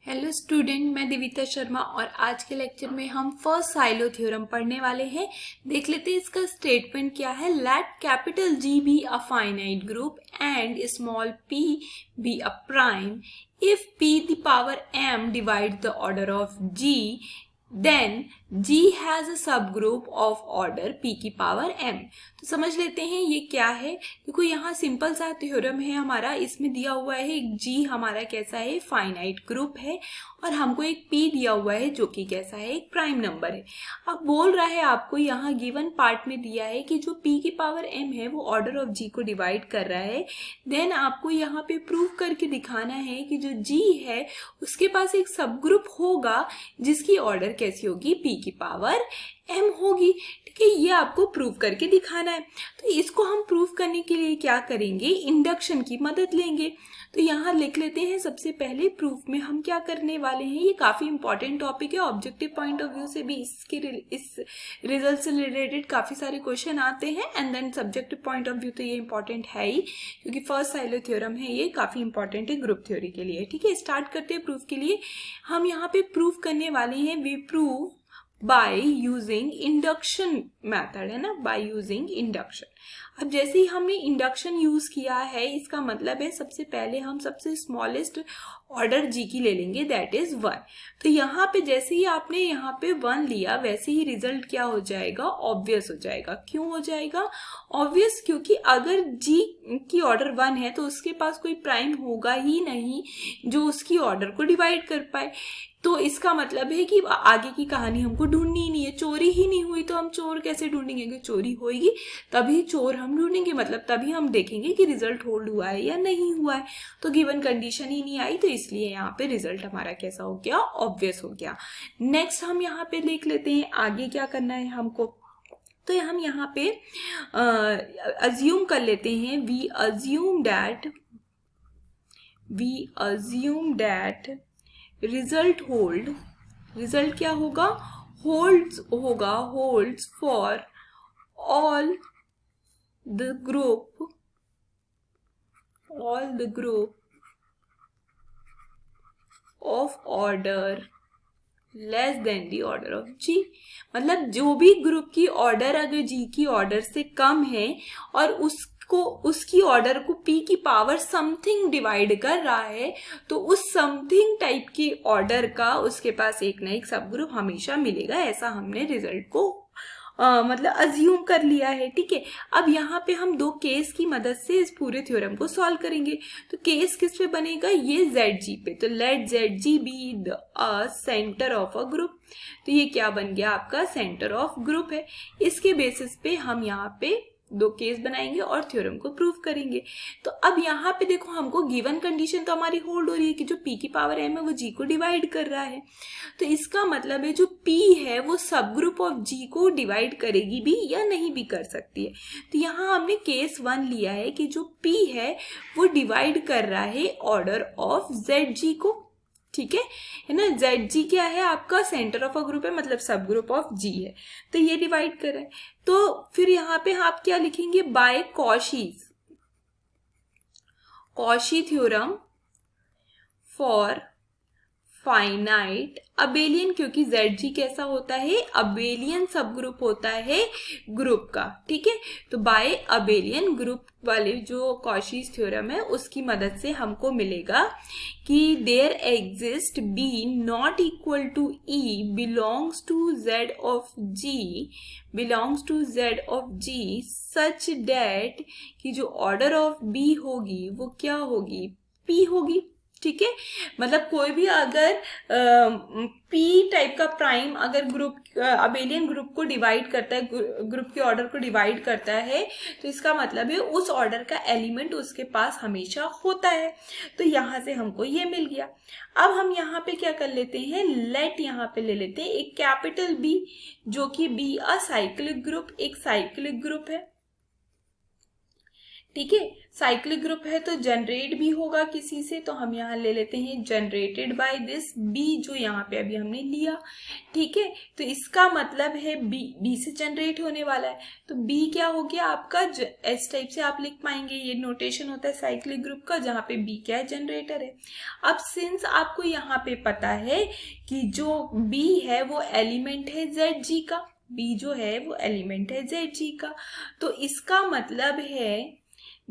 Hello student, मैं दिविता शर्मा और आज के लेक्चर में हम फर्स्ट साइलो थ्योरम पढ़ने वाले हैं। देख लेते हैं इसका स्टेटमेंट क्या है। Let capital G be a finite group and small p be a prime if p the power m divide the order of G then G has a subgroup of order p की power m। तो समझ लेते हैं ये क्या है। देखो यहाँ सिंपल सा थ्योरम है हमारा, इसमें दिया हुआ है एक G हमारा कैसा है, फाइनाइट ग्रुप है, और हमको एक P दिया हुआ है जो कि कैसा है, एक प्राइम नंबर है। अब बोल रहा है आपको यहाँ गिवन पार्ट में दिया है कि जो P की पावर m है वो ऑर्डर ऑफ G को डिवाइड कर रहा है। देन आपको यहाँ पे प्रूव करके दिखाना है कि जो G है उसके पास एक सब ग्रुप होगा जिसकी ऑर्डर कैसी होगी, P की पावर m होगी। ठीक है, ये आपको प्रूव करके दिखाना है। तो इसको हम प्रूव करने के लिए क्या करेंगे, इंडक्शन की मदद लेंगे। तो यहाँ लिख लेते हैं सबसे पहले प्रूफ में हम क्या करने वाले हैं। ये काफी इंपॉर्टेंट टॉपिक है, ऑब्जेक्टिव पॉइंट ऑफ व्यू से भी इस रिजल्ट से रिलेटेड काफी सारे क्वेश्चन आते हैं, and then subjective point of view तो ये इंपॉर्टेंट है ही, क्योंकि फर्स्ट साइलो थ्योरम है, ये काफी इंपॉर्टेंट है ग्रुप थ्योरी के लिए। ठीक है, स्टार्ट करते हैं प्रूफ के लिए। हम यहाँ पे प्रूफ करने वाले हैं, we prove by using induction method, है ना, बाय यूजिंग इंडक्शन। अब जैसे ही हमने इंडक्शन यूज किया है, इसका मतलब है सबसे पहले हम सबसे स्मॉलेस्ट ऑर्डर G की ले लेंगे, दैट इज 1। तो यहाँ पे जैसे ही आपने यहाँ पे 1 लिया वैसे ही रिजल्ट क्या हो जाएगा, ऑब्वियस हो जाएगा। क्यों हो जाएगा ऑब्वियस, क्योंकि अगर G की ऑर्डर 1 है तो उसके पास कोई प्राइम होगा ही नहीं जो उसकी ऑर्डर को डिवाइड कर पाए। तो इसका मतलब है कि आगे की कहानी हमको ढूंढनी ही नहीं है। चोरी ही नहीं हुई तो हम चोर कैसे ढूंढेंगे, कि चोरी होगी तभी चोर हम ढूंढेंगे, मतलब तभी हम देखेंगे कि रिजल्ट होल्ड हुआ है या नहीं हुआ है। तो गिवन कंडीशन ही नहीं आई, तो इसलिए यहाँ पे रिजल्ट हमारा कैसा हो गया, ऑब्वियस हो गया। नेक्स्ट हम यहाँ पे देख लेते हैं आगे क्या करना है हमको। तो हम यहाँ पे अज्यूम कर लेते हैं, we assume that result hold, result क्या होगा, होल्ड्स होगा, holds for all the group of order less than the order of G। मतलब जो भी ग्रुप की ऑर्डर अगर G की ऑर्डर से कम है और उसकी ऑर्डर को P की पावर समथिंग डिवाइड कर रहा है, तो उस समथिंग टाइप की ऑर्डर का उसके पास एक ना एक सब ग्रुप हमेशा मिलेगा। ऐसा हमने रिजल्ट को मतलब अज्यूम कर लिया है। ठीक है, अब यहाँ पे हम दो केस की मदद से इस पूरे थ्योरम को सॉल्व करेंगे। तो केस किस पे बनेगा, ये ZG पे। तो let ZG be the centre of a group. तो ये क्या बन गया, आपका सेंटर ऑफ ग्रुप है। इसके बेसिस पे हम यहाँ पे दो केस बनाएंगे और थ्योरम को प्रूव करेंगे। तो अब यहाँ पे देखो, हमको गिवन कंडीशन तो हमारी होल्ड हो रही है कि जो P की पावर m है वो G को डिवाइड कर रहा है। तो इसका मतलब है जो P है वो सब ग्रुप ऑफ G को डिवाइड करेगी भी या नहीं भी कर सकती है। तो यहाँ हमने केस 1 लिया है कि जो P है वो डिवाइड कर रहा है ऑर्डर ऑफ ZG को। ठीक है ना, ZG क्या है, आपका सेंटर ऑफ अ ग्रुप है, मतलब सब ग्रुप ऑफ G है, तो ये डिवाइड कर रहा है। तो फिर यहाँ पे आप क्या लिखेंगे, by Cauchy theorem for finite abelian, क्योंकि ZG कैसा होता है, अबेलियन सब ग्रुप होता है ग्रुप का। ठीक है, तो बाय अबेलियन ग्रुप वाले जो कॉशीज थ्योरम है उसकी मदद से हमको मिलेगा कि there exist B not equal to E belongs to Z of G such that कि जो ऑर्डर ऑफ B होगी वो क्या होगी, P होगी। ठीक है, मतलब कोई भी अगर P टाइप का प्राइम अगर ग्रुप अबेलियन ग्रुप को डिवाइड करता है, ग्रुप के ऑर्डर को डिवाइड करता है, तो इसका मतलब है उस ऑर्डर का एलिमेंट उसके पास हमेशा होता है। तो यहाँ से हमको ये मिल गया। अब हम यहाँ पे क्या कर लेते हैं, लेट यहाँ पे ले लेते हैं एक कैपिटल B, जो कि B अ साइक्लिक ग्रुप, एक साइक्लिक ग्रुप है। ठीक है, साइक्लिक ग्रुप है तो जनरेट भी होगा किसी से, तो हम यहाँ ले लेते हैं जनरेटेड बाय दिस बी, जो यहाँ पे अभी हमने लिया। ठीक है, तो इसका मतलब है बी से जनरेट होने वाला है, तो बी क्या हो गया आपका, एस टाइप से आप लिख पाएंगे, ये नोटेशन होता है साइक्लिक ग्रुप का, जहाँ पे बी क्या है, जनरेटर है। अब सिंस आपको यहाँ पे पता है कि जो बी है वो एलिमेंट है Zg का, बी जो है वो एलिमेंट है Zg का, तो इसका मतलब है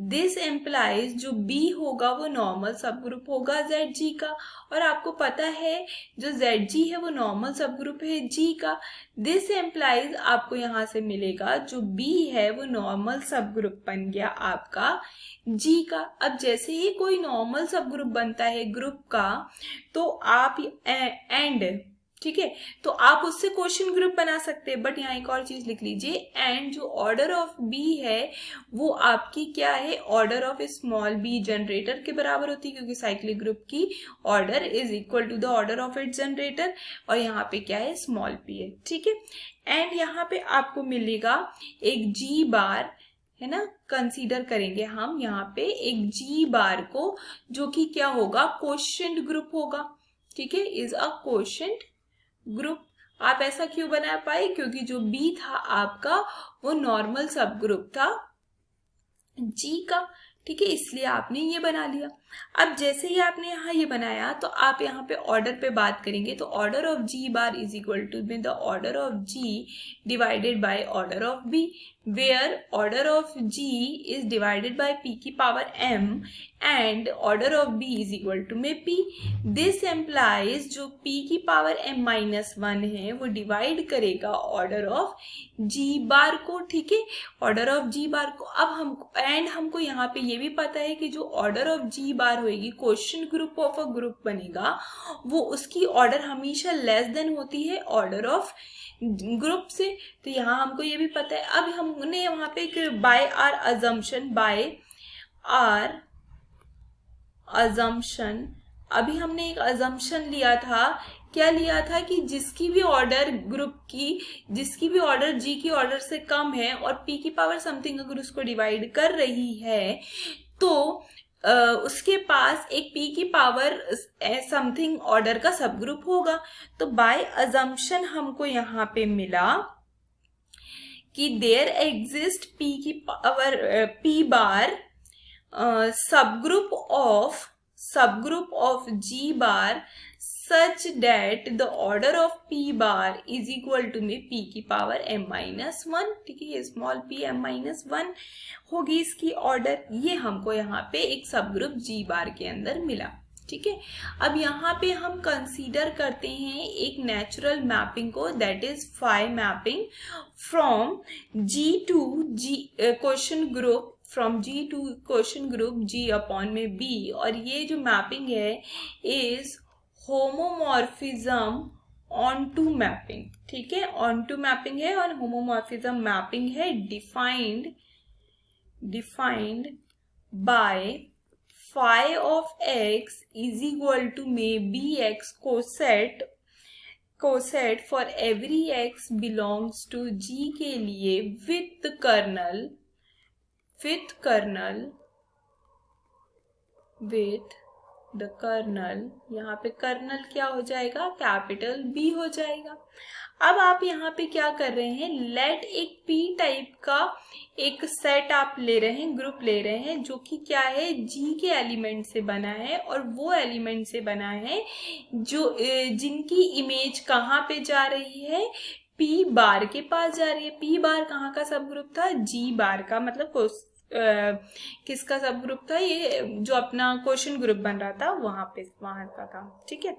दिस एम्प्लाइज जो बी होगा वो नॉर्मल सब ग्रुप होगा Zg का, और आपको पता है जो Zg है वो नॉर्मल सब ग्रुप है G का। दिस एम्प्लाइज आपको यहाँ से मिलेगा जो बी है वो नॉर्मल सब ग्रुप बन गया आपका G का। अब जैसे ही कोई नॉर्मल सब ग्रुप बनता है ग्रुप का, तो आप एंड, ठीक है, तो आप उससे क्वेश्चन ग्रुप बना सकते हैं। बट यहाँ एक और चीज लिख लीजिए, एंड जो ऑर्डर ऑफ बी है वो आपकी क्या है, order of small b generator के बराबर होती है, क्योंकि साइक्लिक ग्रुप की order is equal to the order of its generator, और यहाँ पे क्या है, स्मॉल पी है। ठीक है, एंड यहाँ पे आपको मिलेगा एक जी बार, है ना, कंसीडर करेंगे हम यहाँ पे एक जी बार को, जो कि क्या होगा, क्वोशिएंट ग्रुप होगा। ठीक है, इज अ क्वोशिएंट ग्रुप। आप ऐसा क्यों बना पाए, क्योंकि जो बी था आपका वो नॉर्मल सब ग्रुप था जी का। ठीक है, इसलिए आपने ये बना लिया। अब जैसे ही आपने यहाँ ये बनाया, तो आप यहाँ पे ऑर्डर पे बात करेंगे, तो order of G bar is equal to में the order of G divided by order of B, where order of G is divided by p की power m and order of b is equal to में p। This implies जो p की power m-1 है वो divide करेगा order of g बार को। ठीक है, ऑर्डर ऑफ g बार को। अब हमको यहाँ पे ये भी पता है कि जो ऑर्डर ऑफ g बार होगी, quotient group of a group बनेगा, वो उसकी ऑर्डर हमेशा लेस देन होती है ऑर्डर ऑफ ग्रुप से। तो यहाँ हमको ये भी पता है। अब हमने वहां पे एक बाय आर अजम्पशन अभी हमने एक अजम्पशन लिया था, क्या लिया था कि जिसकी भी ऑर्डर ग्रुप की, जिसकी भी ऑर्डर जी की ऑर्डर से कम है और पी की पावर समथिंग अगर उसको डिवाइड कर रही है, तो उसके पास एक p की पावर समथिंग ऑर्डर का सब ग्रुप होगा। तो बाय अजम्पशन हमको यहाँ पे मिला कि देयर एग्जिस्ट p की पावर p बार सब group of g bar such that the order of p bar is equal to में p की पावर m-1। ठीक है, ये स्मॉल p m-1 होगी इसकी ऑर्डर। ये हमको यहाँ पे एक सब ग्रुप g बार के अंदर मिला। ठीक है, अब यहाँ पे हम कंसीडर करते हैं एक नेचुरल मैपिंग को, that is phi mapping from g to g question group, from g to question group g upon में b, और ये जो मैपिंग है is homomorphism onto mapping. ठीक है, ऑन टू मैपिंग है और होमोमॉर्फिज्म मैपिंग है, defined by phi of x is equal to में bx coset for every x belongs to g के लिए विथ कर्नल द कर्नल, यहाँ पे कर्नल क्या हो जाएगा, कैपिटल B हो जाएगा। अब आप यहाँ पे क्या कर रहे हैं, लेट एक P टाइप का एक सेट आप ले रहे हैं, ग्रुप ले रहे हैं, जो कि क्या है, G के एलिमेंट से बना है, और वो एलिमेंट से बना है जो जिनकी इमेज कहाँ पे जा रही है, P बार के पास जा रही है। P बार कहाँ का सब ग्रुप था, G बार का, मतलब किसका सब ग्रुप था, ये जो अपना क्वेश्चन ग्रुप बन रहा था वहां का था। ठीक है,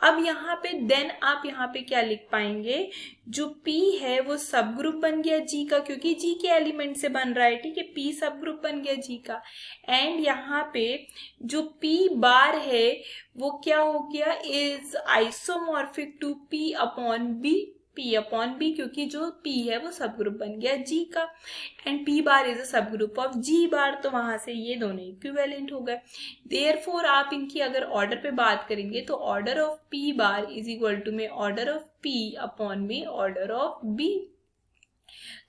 अब यहाँ पे देन आप यहाँ पे क्या लिख पाएंगे, जो P है वो सब ग्रुप बन गया G का, क्योंकि G के एलिमेंट से बन रहा है। ठीक है, P सब ग्रुप बन गया G का, एंड यहाँ पे जो P बार है वो क्या हो गया, is isomorphic to P upon B, क्योंकि जो P है वो सब ग्रुप बन गया G का, and P bar is a subgroup of G बार, तो वहां से ये दोनों इक्विवेलेंट हो गए। देयरफॉर आप इनकी अगर ऑर्डर पे बात करेंगे, तो order of P bar is equal to में ऑर्डर ऑफ P अपॉन में ऑर्डर ऑफ B।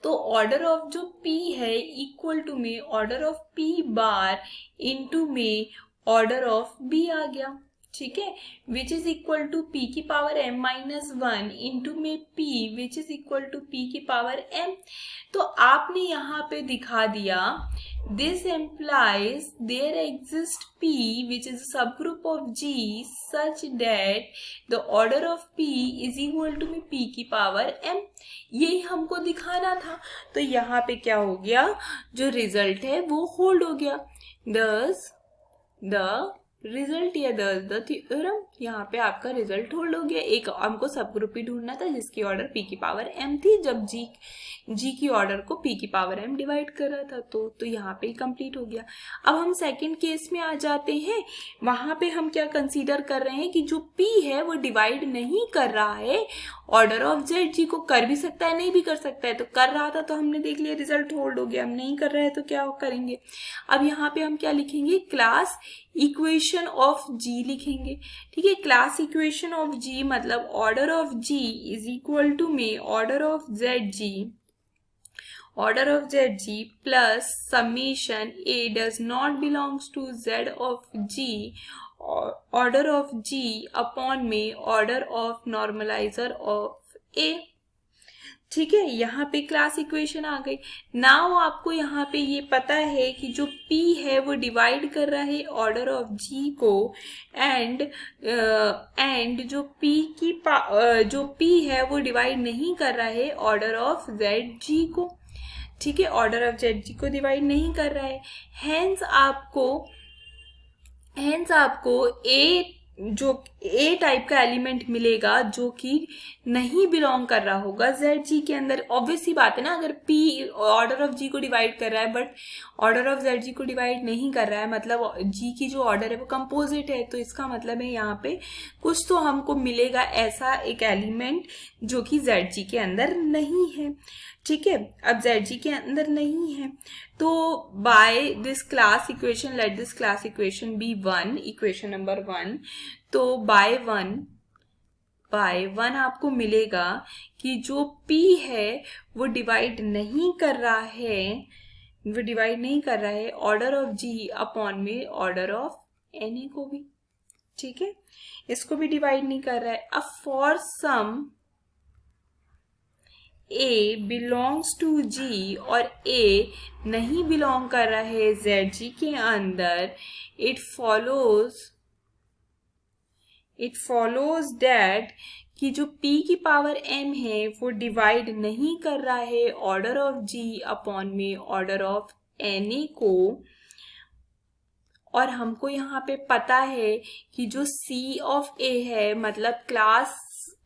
तो ऑर्डर ऑफ जो P है इक्वल टू में order of P bar into में ऑर्डर ऑफ B आ गया, ठीक है, which is equal to P की पावर m माइनस 1 इंटू में P which is equal to P की पावर m। तो आपने यहाँ पे दिखा दिया this implies there exist P which is subgroup of G such that the order of P is equal to में P की पावर m। यही हमको दिखाना था। तो यहाँ पे क्या हो गया, जो रिजल्ट है वो होल्ड हो गया। दस द रिजल्ट या द थ्योरम, यहाँ पे आपका रिजल्ट होल्ड हो गया। एक हमको सब ग्रुप ही ढूंढना था जिसकी ऑर्डर P की पावर m थी, जब G की ऑर्डर को P की पावर m डिवाइड कर रहा था, तो यहाँ पे कंप्लीट हो गया। अब हम सेकंड केस में आ जाते हैं। वहां पे हम क्या कंसीडर कर रहे हैं कि जो P है वो डिवाइड नहीं कर रहा है ऑर्डर ऑफ ZG को, कर भी सकता है नहीं भी कर सकता है, तो कर रहा था तो हमने देख लिया रिजल्ट होल्ड हो गया। हम नहीं कर रहे हैं तो क्या करेंगे, अब यहाँ पे हम क्या लिखेंगे, क्लास इक्वेशन ऑफ G लिखेंगे, ठीक है। क्लास इक्वेशन ऑफ G मतलब order of G is equal to में order of ZG plus summation A does not belongs to Z of G order of G upon में order of normaliser of A, ठीक है। यहाँ पे class equation आ गई। Now आपको यहाँ पे ये पता है कि जो P है वो डिवाइड कर रहा है ऑर्डर ऑफ G को, एंड जो P है वो डिवाइड नहीं कर रहा है ऑर्डर ऑफ ZG को, ठीक है, ऑर्डर ऑफ ZG को डिवाइड नहीं कर रहा है। हेंस आपको A टाइप का एलिमेंट मिलेगा जो कि नहीं बिलोंग कर रहा होगा ZG के अंदर। ऑब्वियस ही बात है ना, अगर P ऑर्डर ऑफ G को डिवाइड कर रहा है बट ऑर्डर ऑफ ZG को डिवाइड नहीं कर रहा है, मतलब G की जो ऑर्डर है वो कंपोजिट है, तो इसका मतलब है यहाँ पे कुछ तो हमको मिलेगा ऐसा एक एलिमेंट जो कि ZG के अंदर नहीं है, ठीक है। अब ZG के अंदर नहीं है तो by this class equation, let this class equation be 1, equation number 1, तो बाय वन आपको मिलेगा कि जो P है वो डिवाइड नहीं कर रहा है ऑर्डर ऑफ G अपॉन में ऑर्डर ऑफ Na को भी, ठीक है, इसको भी डिवाइड नहीं कर रहा है। अब for some A belongs to G और A नहीं बिलोंग कर रहा है ZG के अंदर, इट फॉलोज दैट कि जो P की पावर m है वो डिवाइड नहीं कर रहा है ऑर्डर ऑफ G अपॉन में ऑर्डर ऑफ Na को, और हमको यहाँ पे पता है कि जो C ऑफ A है मतलब क्लास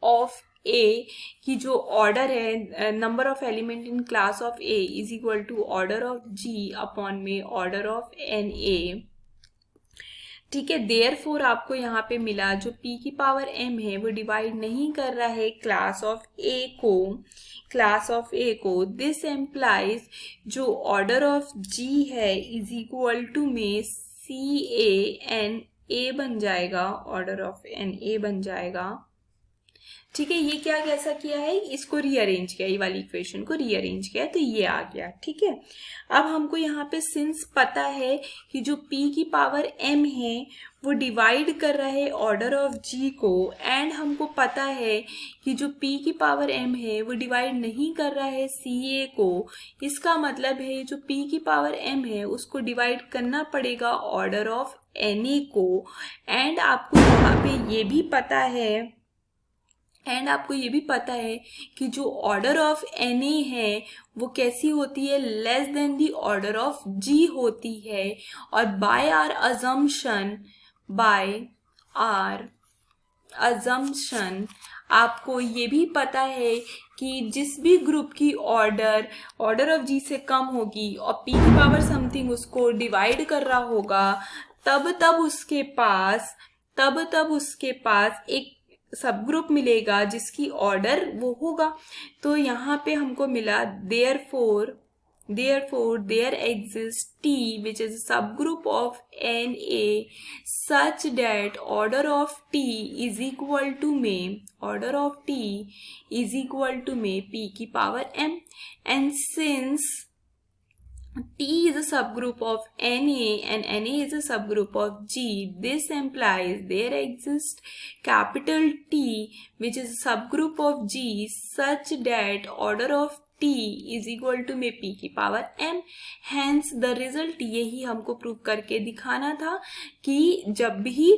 ऑफ A की जो ऑर्डर है, number of element in class of A is equal to order of G upon में ऑर्डर ऑफ Na, ठीक है। देयरफॉर आपको यहाँ पे मिला जो P की पावर m है वो डिवाइड नहीं कर रहा है क्लास ऑफ A को। दिस एम्प्लाइज जो ऑर्डर ऑफ G है इज इक्वल टू में CA बन जाएगा, ऑर्डर ऑफ Na बन जाएगा, ठीक है। ये क्या कैसा किया है, इसको रीअरेंज किया, ये वाली इक्वेशन को रीअरेंज किया तो ये आ गया, ठीक है। अब हमको यहाँ पे सिंस पता है कि जो P की पावर m है वो डिवाइड कर रहा है ऑर्डर ऑफ G को, एंड हमको पता है कि जो P की पावर m है वो डिवाइड नहीं कर रहा है CA को, इसका मतलब है जो P की पावर m है उसको डिवाइड करना पड़ेगा ऑर्डर ऑफ Na को, एंड आपको यहाँ पे ये भी पता है कि जो ऑर्डर ऑफ Na है वो कैसी होती है, less than the order of G होती है। और बाय आर अजम्पशन आपको ये भी पता है कि जिस भी ग्रुप की ऑर्डर ऑफ G से कम होगी और P की पावर समथिंग उसको डिवाइड कर रहा होगा, तब उसके पास एक सब ग्रुप मिलेगा जिसकी ऑर्डर वो होगा। तो यहाँ पे हमको मिला therefore Therefore, there exists T, which is a subgroup of Na, such that order of T is equal to may P की power m. And since T is a subgroup of Na and Na is a subgroup of G, this implies there exists capital T, which is a subgroup of G, such that order of T is equal to may P की power m. Hence the result, यही हमको prove करके दिखाना था कि जब भी